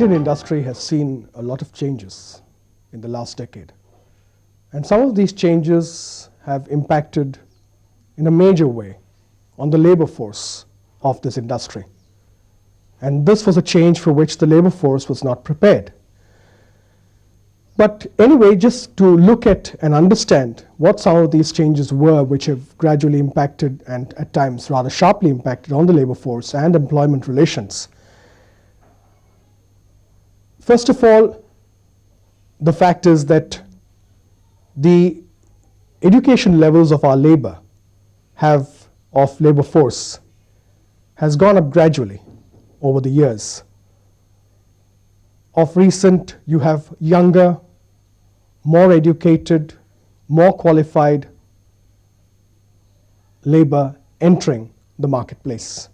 Indian industry has seen a lot of changes in the last decade. And some of these changes have impacted in a major way on the labor force of this industry. And this was a change for which the labor force was not prepared. But anyway, just to look at and understand what some of these changes were, which have gradually impacted and at times rather sharply impacted on the labor force and employment relations. First of all, the fact is that the education levels of our labor force has gone up gradually over the years. Of recent, you have younger, more educated, more qualified labor entering the marketplace.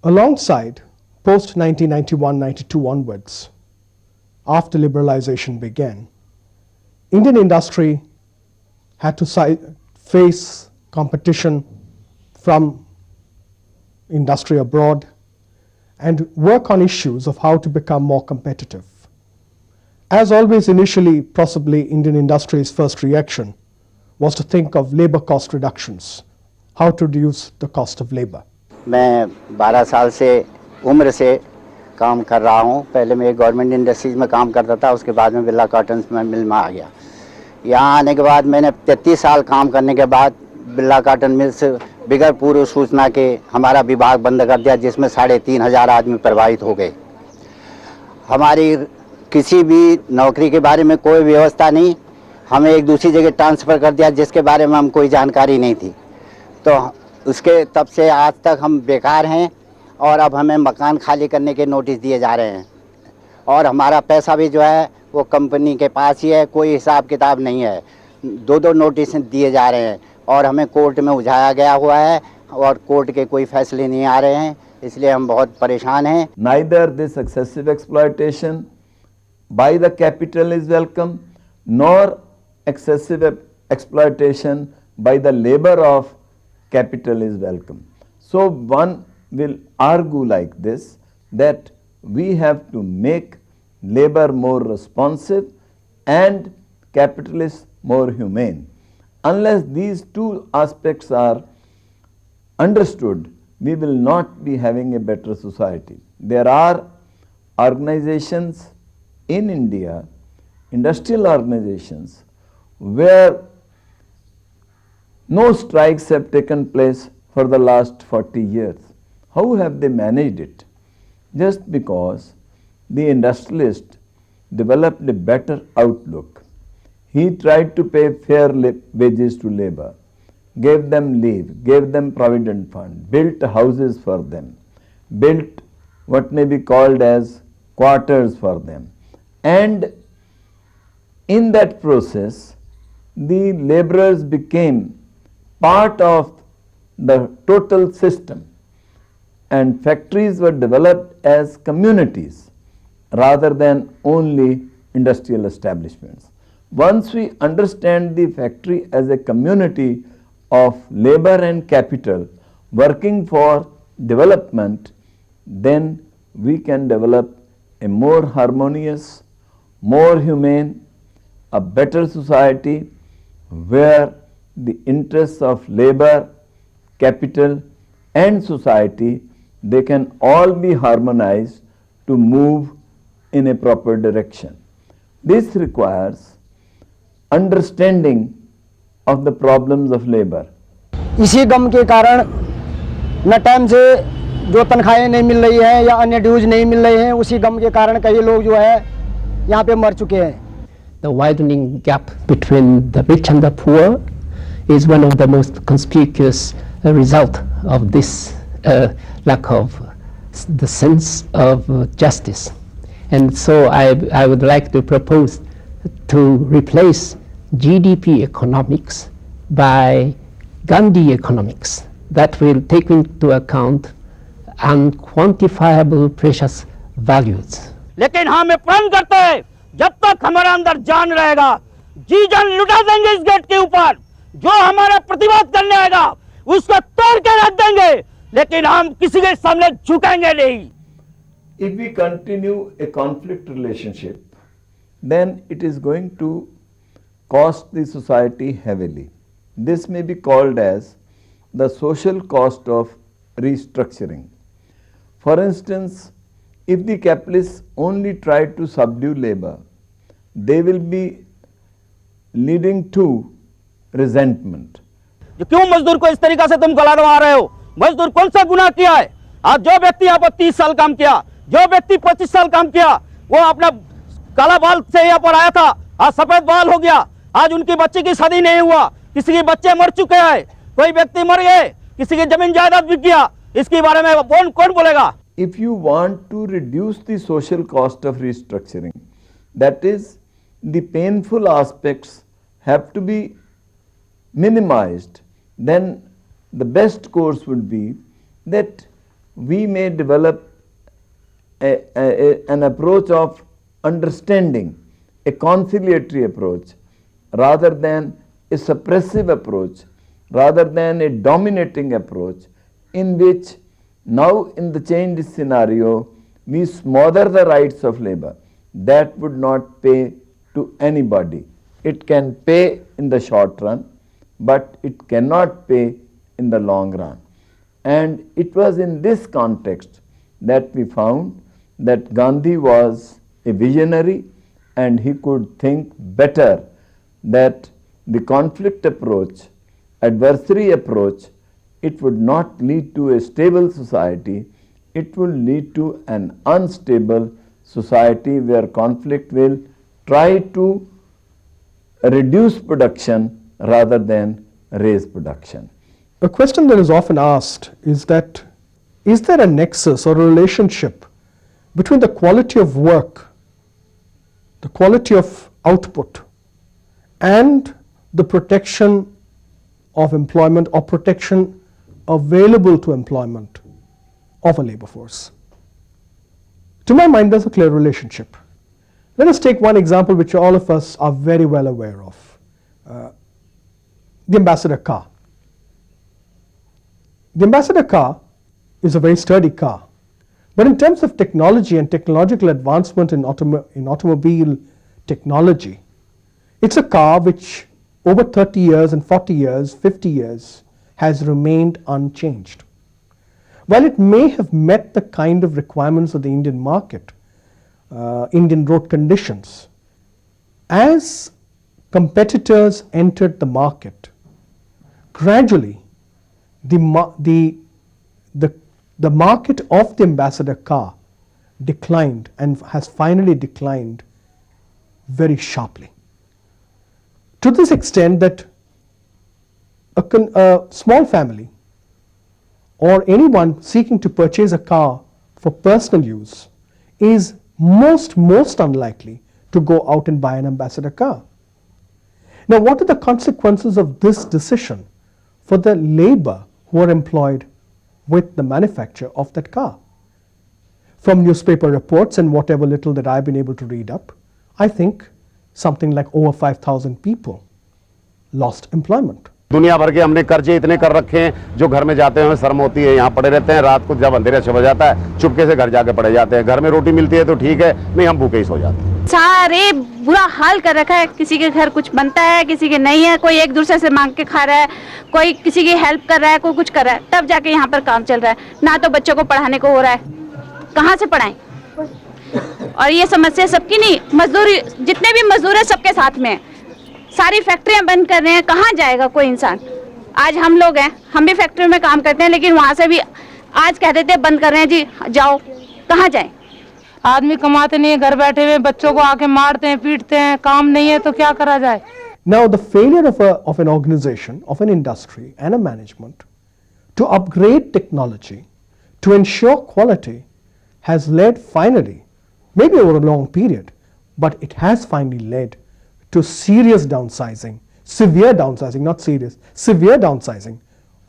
Alongside, post 1991-92 onwards, after liberalization began, Indian industry had to face competition from industry abroad and work on issues of how to become more competitive. As always, initially, possibly Indian industry's first reaction was to think of labor cost reductions, how to reduce the cost of labor. मैं 12 साल से उम्र से काम कर रहा हूँ। पहले मैं गवर्नमेंट इंडस्ट्रीज में काम करता था, उसके बाद में बिरला कॉटन्स में मिल में आ गया। यहाँ आने के बाद मैंने 33 साल काम करने के बाद बिरला कॉटन मिल्स बिगड़ पूर्व सूचना के हमारा विभाग बंद कर दिया, जिसमें 3,500 आदमी प्रभावित हो गए। हमारी किसी भी नौकरी के बारे में कोई व्यवस्था नहीं, हमें एक दूसरी जगह ट्रांसफ़र कर दिया जिसके बारे में हम कोई जानकारी नहीं थी। तो उसके तब से आज तक हम बेकार हैं और अब हमें मकान खाली करने के नोटिस दिए जा रहे हैं और हमारा पैसा भी जो है वो कंपनी के पास ही है, कोई हिसाब किताब नहीं है। 2 नोटिस दिए जा रहे हैं और हमें कोर्ट में उलझाया गया हुआ है और कोर्ट के कोई फैसले नहीं आ रहे हैं, इसलिए हम बहुत परेशान हैं। Neither this excessive exploitation by the capital is welcome, nor excessive exploitation by the labor of capital is welcome. So one will argue like this, that we have to make labor more responsive and capitalists more humane. Unless these two aspects are understood, we will not be having a better society. There are organizations in India, industrial organizations, where no strikes have taken place for the last 40 years. How have they managed it? Just because the industrialist developed a better outlook. He tried to pay fair wages to labor, gave them leave, gave them provident fund, built houses for them, built what may be called as quarters for them. And in that process, the laborers became part of the total system, and factories were developed as communities rather than only industrial establishments. Once we understand the factory as a community of labor and capital working for development, then we can develop a more harmonious, more humane, a better society where the interests of labor, capital and society, they can all be harmonized to move in a proper direction. This requires understanding of the problems of labor. इसी गम के कारण न time से जो तनख्वाहें नहीं मिल रही हैं या अन्य ड्यूज नहीं मिल रहे हैं, उसी गम के कारण कई लोग जो है यहाँ पे मर चुके हैं। The widening gap between the rich and the poor is one of the most conspicuous result of this lack of the sense of justice. And so I would like to propose to replace GDP economics by Gandhi economics that will take into account unquantifiable precious values. लेकिन हम प्रण करते हैं, जब तक हमारे अंदर जान रहेगा, जी जान लुटा देंगे इस गेट के ऊपर। जो हमारा प्रतिवाद करने आएगा उसको तोड़ के रख देंगे, लेकिन हम किसी के सामने झुकेंगे नहीं। if we continue a conflict relationship, then it is going to cost the society heavily. This may be called as the social cost of restructuring. For instance, if the capitalists only try to subdue labor, they will be leading to resentment. क्यों मजदूर को इस तरीका से तुम गला दबा रहे हो? मजदूर कौन सा गुनाह किया है? आज जो व्यक्ति यहाँ पर 30 साल काम किया, जो व्यक्ति 25 साल काम किया, वो अपना काला बाल से यहाँ पर आया था, आज सफेद बाल हो गया, आज उनकी बच्चे की शादी नहीं हुआ, किसी के बच्चे मर चुके हैं, कोई व्यक्ति मर गए, किसी की जमीन जायदाद बिक गया, इसके बारे में कौन बोलेगा? If you want to reduce the social cost of restructuring, that is, the painful aspects have to be minimized, then the best course would be that we may develop an approach of understanding, a conciliatory approach, rather than a suppressive approach, rather than a dominating approach, in which now in the changed scenario we smother the rights of labor. That would not pay to anybody. It can pay in the short run, but it cannot pay in the long run. And it was in this context that we found that Gandhi was a visionary and he could think better that the conflict approach, adversary approach, it would not lead to a stable society, it will lead to an unstable society where conflict will try to reduce production rather than raise production. A question that is often asked is that, is there a nexus or a relationship between the quality of work, the quality of output, and the protection of employment or protection available to employment of a labor force? To my mind, there's a clear relationship. Let us take one example which all of us are very well aware of, the Ambassador car. The Ambassador car is a very sturdy car, but in terms of technology and technological advancement in automobile technology, it's a car which over 30 years and 40 years, 50 years has remained unchanged. While it may have met the kind of requirements of the Indian market, Indian road conditions, as competitors entered the market, gradually the market of the Ambassador car declined and has finally declined very sharply. To this extent that a small family or anyone seeking to purchase a car for personal use is most unlikely to go out and buy an Ambassador car. Now, what are the consequences of this decision for the labor who are employed with the manufacture of that car? From newspaper reports and whatever little that I've been able to read up, I think something like over 5,000 people lost employment. दुनिया भर के हमने कर्जे इतने कर रखे हैं, जो घर में जाते हैं शर्म होती है, यहाँ पड़े रहते हैं, रात को जब अंधेरा हो जाता है चुपके से घर जाके पड़े जाते हैं। घर में रोटी मिलती है तो ठीक है, नहीं हम भूखे ही सो जाते हैं। सारे बुरा हाल कर रखा है, किसी के घर कुछ बनता है, किसी के नहीं है, कोई एक दूसरे से मांग के खा रहा है, कोई किसी की हेल्प कर रहा है, कोई कुछ कर रहा है, तब जाके यहाँ पर काम चल रहा है। ना तो बच्चों को पढ़ाने को हो रहा है, कहाँ से पढ़ाएं? और ये समस्या सबकी नहीं, मजदूर जितने भी मजदूर है सबके साथ में, सारी फैक्ट्रियां बंद कर रहे हैं, कहाँ जाएगा कोई इंसान? आज हम लोग हैं, हम भी फैक्ट्री में काम करते हैं, लेकिन वहाँ से भी आज कह देते हैं बंद कर रहे हैं जी, जाओ, कहाँ जाएं? आदमी कमाते नहीं है, घर बैठे हुए बच्चों को आके मारते हैं, पीटते हैं, काम नहीं है तो क्या करा जाए? Now, the failure of an organization, of an industry and a management to upgrade technology to ensure quality has led finally, maybe over a long period, but it has finally led to serious downsizing, severe downsizing, not serious, severe downsizing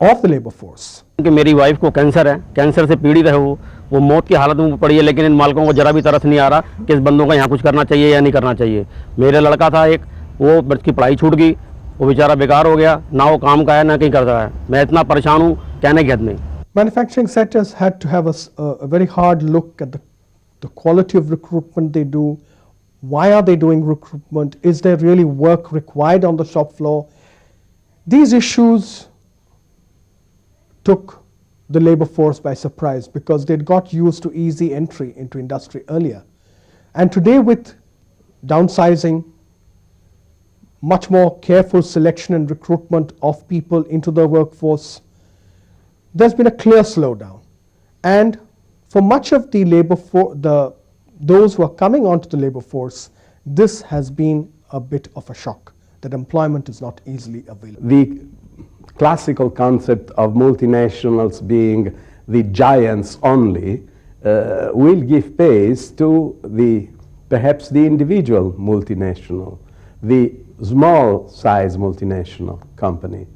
of the labor force. कि मेरी wife को cancer है, cancer से पीड़ित है, वो मौत की हालत में पड़ी है, लेकिन इन मालिकों को जरा भी तरस नहीं आ रहा कि इस बंदों का यहाँ कुछ करना चाहिए या नहीं करना चाहिए। मेरे लड़का था एक, वो बच्ची की पढ़ाई छूट गई, वो बेचारा बेकार हो गया, ना वो काम का है ना कहीं करता है। मैं इतना परेशान हूँ, कहने की हद नहीं। Manufacturing sectors had to have a very hard look at the the quality of recruitment they do, why are they doing recruitment, is there really work required on the shop floor. These issues took the labor force by surprise because they'd got used to easy entry into industry earlier. And today, with downsizing, much more careful selection and recruitment of people into the workforce, there's been a clear slowdown. And for much of the labor force, those who are coming onto the labor force, this has been a bit of a shock, that employment is not easily available. The classical concept of multinationals being the giants only will give place to perhaps the individual multinational, the small size multinational company.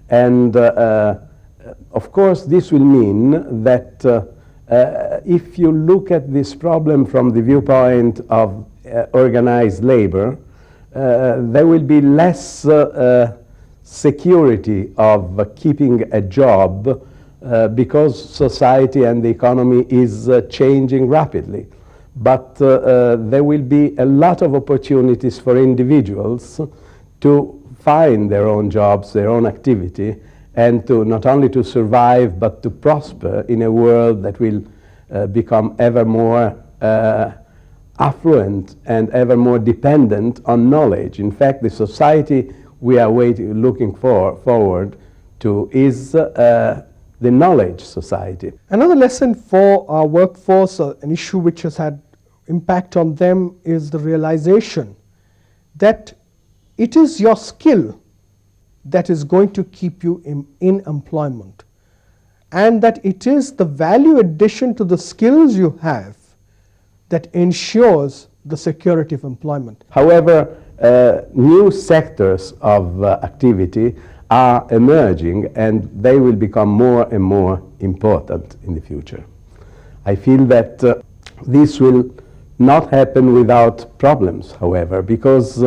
And of course this will mean that if you look at this problem from the viewpoint of organized labor, there will be less security of keeping a job because society and the economy is changing rapidly. But there will be a lot of opportunities for individuals to find their own jobs, their own activity, and to not only to survive but to prosper in a world that will become ever more affluent and ever more dependent on knowledge. In fact, the society we are looking forward to is the knowledge society. Another lesson for our workforce, an issue which has had impact on them, is the realization that it is your skill that is going to keep you in employment, and that it is the value addition to the skills you have that ensures the security of employment. However, new sectors of activity are emerging and they will become more and more important in the future. I feel that this will not happen without problems, however, because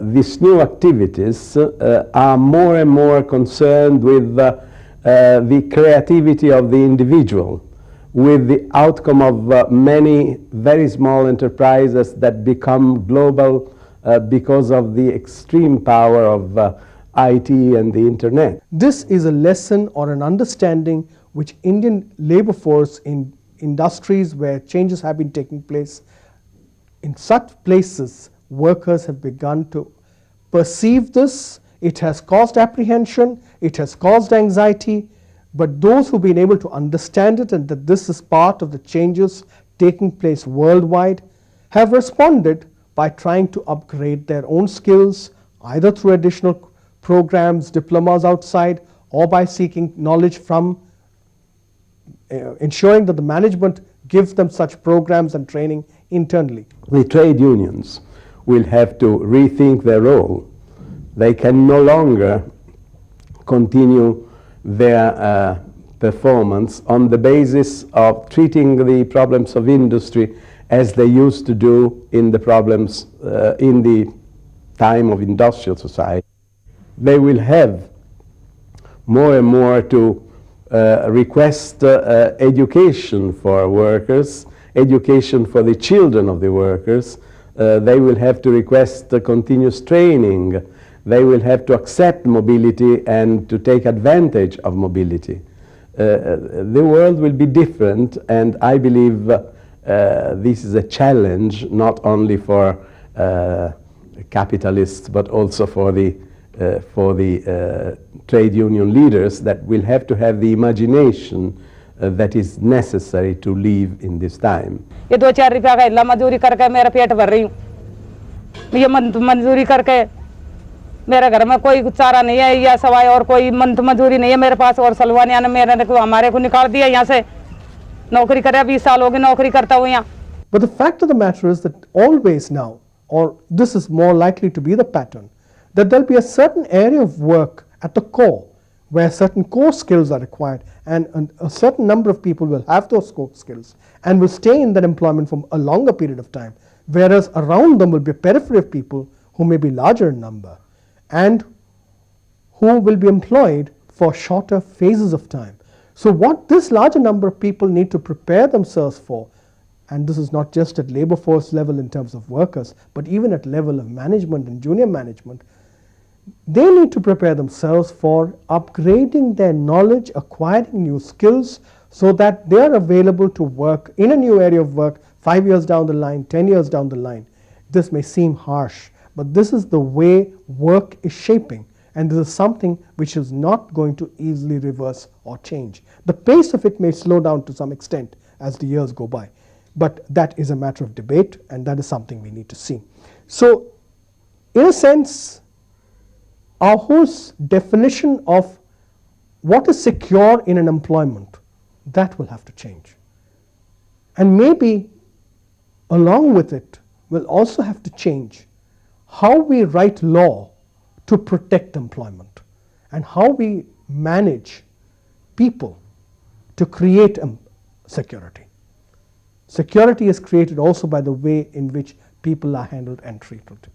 these new activities are more and more concerned with the creativity of the individual, with the outcome of many very small enterprises that become global because of the extreme power of IT and the internet. This is a lesson or an understanding which Indian labor force in industries where changes have been taking place, in such places workers have begun to perceive this. It has caused apprehension, it has caused anxiety, but those who've been able to understand it and that this is part of the changes taking place worldwide have responded by trying to upgrade their own skills, either through additional programs, diplomas outside, or by seeking knowledge from ensuring that the management gives them such programs and training internally. The trade unions will have to rethink their role. They can no longer continue their performance on the basis of treating the problems of industry as they used to do in the problems in the time of industrial society. They will have more and more to request education for workers, education for the children of the workers. They will have to request continuous training. They will have to accept mobility and to take advantage of mobility. The world will be different, and I believe this is a challenge not only for capitalists but also for the trade union leaders that will have to have the imagination that is necessary to live in this time. ये 2-4 रुपया का हिल्ला मजदूरी करके मेरा पेट भर रही हूँ। ये मजदूरी करके मेरे घर में कोई चारा नहीं है, या सवाई और कोई मजदूरी नहीं है मेरे पास, और सलवानिया ने हमारे को निकाल दिया यहाँ से। नौकरी करे 20 साल हो गए नौकरी करता हूँ यहाँ। But the fact of the matter is that always now, or this is more likely to be the pattern, that there'll be a certain area of work at the core where certain core skills are required, and a certain number of people will have those core skills and will stay in that employment for a longer period of time, whereas around them will be a periphery of people who may be larger in number and who will be employed for shorter phases of time. So what this larger number of people need to prepare themselves for and this is not just at labor force level in terms of workers, but even at level of management and junior management, they need to prepare themselves for upgrading their knowledge, acquiring new skills, so that they are available to work in a new area of work 5 years down the line, 10 years down the line. This may seem harsh, but this is the way work is shaping, and this is something which is not going to easily reverse or change. The pace of it may slow down to some extent as the years go by, but that is a matter of debate, and that is something we need to see. So, in a sense, our whole definition of what is secure in an employment, that will have to change. And maybe along with it, we'll also have to change how we write law to protect employment and how we manage people to create security. Security is created also by the way in which people are handled and treated.